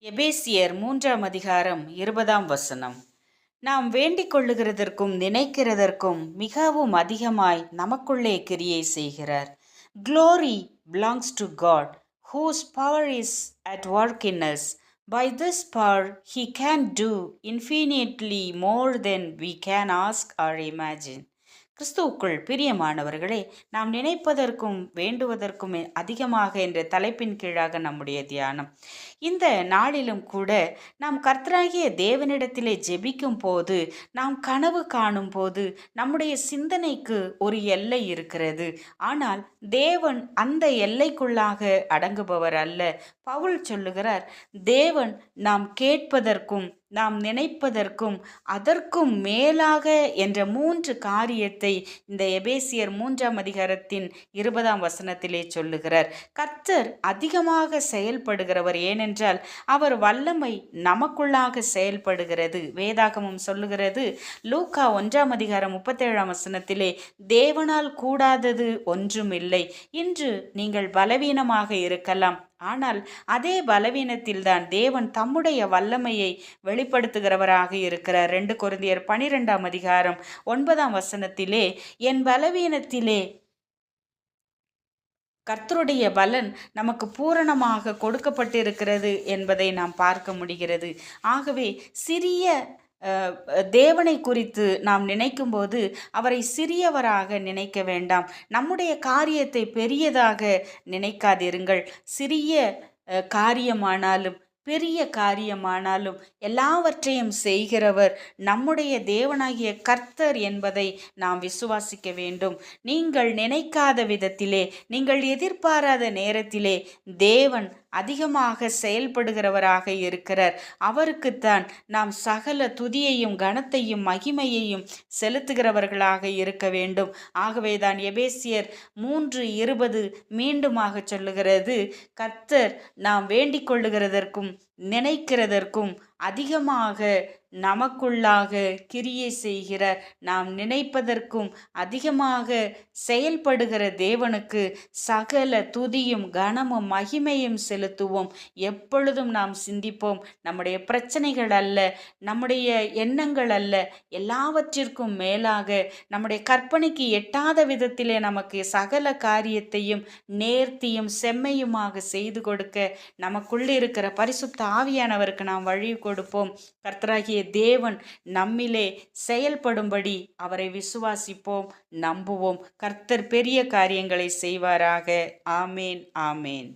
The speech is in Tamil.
எபேசியர் 3 அதிகாரம் 20 நாம் வேண்டிக் கொள்ளுகிறதற்கும் நினைக்கிறதற்கும் மிகவும் அதிகமாய் நமக்குள்ளே கிரியை செய்கிறார். Glory belongs to God, whose power is at work in us. By this power, He can do infinitely more than we can ask or imagine. கிறிஸ்துவுக்குள் பிரியமானவர்களே, நாம் நினைப்பதற்கும் வேண்டுவதற்கும் அதிகமாக என்ற தலைப்பின் கீழாக நம்முடைய தியானம். இந்த நாளிலும் கூட நாம் கர்த்தராகிய தேவனிடத்திலே ஜெபிக்கும் போது, நாம் கனவு காணும் போது நம்முடைய சிந்தனைக்கு ஒரு எல்லை இருக்கிறது. ஆனால் தேவன் அந்த எல்லைக்குள்ளாக அடங்குபவர் அல்ல. பவுல் சொல்லுகிறார், தேவன் நாம் கேட்பதற்கும் நாம் நினைப்பதற்கும் அதற்கும் மேலாக என்ற 3 காரியத்தை இந்த எபேசியர் 3 அதிகாரத்தின் 20 சொல்லுகிறார். கர்த்தர் அதிகமாக செயல்படுகிறவர். ஏனென்றால் அவர் வல்லமை நமக்குள்ளாக செயல்படுகிறது. வேதாகமம் சொல்லுகிறது, லூக்கா 1 அதிகாரம் 37 தேவனால் கூடாதது ஒன்றுமில்லை. இன்று நீங்கள் பலவீனமாக இருக்கலாம், ஆனால் அதே பலவீனத்தில்தான் தேவன் தம்முடைய வல்லமையை வெளிப்படுத்துகிறவராக இருக்கிறார். 2 கொரிந்தியர் 12 அதிகாரம் 9 என் பலவீனத்திலே கர்த்தருடைய பலன் நமக்கு பூரணமாக கொடுக்கப்பட்டிருக்கிறது என்பதை நாம் பார்க்க முடிகிறது. ஆகவே சிறிய தேவனை குறித்து நாம் நினைக்கும்போது அவரை சிறியவராக நினைக்க வேண்டாம். நம்முடைய காரியத்தை பெரியதாக நினைக்காதிருங்கள். சிறிய காரியமானாலும் பெரிய காரியமானாலும் எல்லாவற்றையும் செய்கிறவர் நம்முடைய தேவனாகிய கர்த்தர் என்பதை நாம் விசுவாசிக்க வேண்டும். நீங்கள் நினைக்காத விதத்திலே, நீங்கள் எதிர்பாராத நேரத்திலே தேவன் அதிகமாக செயல்படுகிறவராக இருக்கிறார். அவருக்குத்தான் நாம் சகல துதியையும் கனத்தையும் மகிமையையும் செலுத்துகிறவர்களாக இருக்க வேண்டும். ஆகவேதான் எபேசியர் 3:20 மீண்டுமாக சொல்லுகிறது, கர்த்தர் நாம் வேண்டிக் கொள்ளுகிறதற்கும் நினைக்கிறதற்கும் அதிகமாக நமக்குள்ளாக கிரியை செய்கிறார். நாம் நினைப்பதற்கும் அதிகமாக செயல்படுகிற தேவனுக்கு சகல துதியும் கனமும் மகிமையும் செலுத்துவோம். எப்பொழுதும் நாம் சிந்திப்போம், நம்முடைய பிரச்சனைகள் அல்ல, நம்முடைய எண்ணங்கள் அல்ல, எல்லாவற்றிற்கும் மேலாக நம்முடைய கற்பனைக்கு எட்டாத விதத்திலே நமக்கு சகல காரியத்தையும் நேர்த்தியும் செம்மையுமாக செய்து கொடுக்க நமக்குள்ளே இருக்கிற பரிசுத்த ஆவியானவருக்கு நாம் வழி கொடுப்போம். கர்த்தராகிய தேவன் நம்மிலே செயல்படும்படி அவரை விசுவாசிப்போம், நம்புவோம். கர்த்தர் பெரிய காரியங்களை செய்வாராக. ஆமேன், ஆமேன்.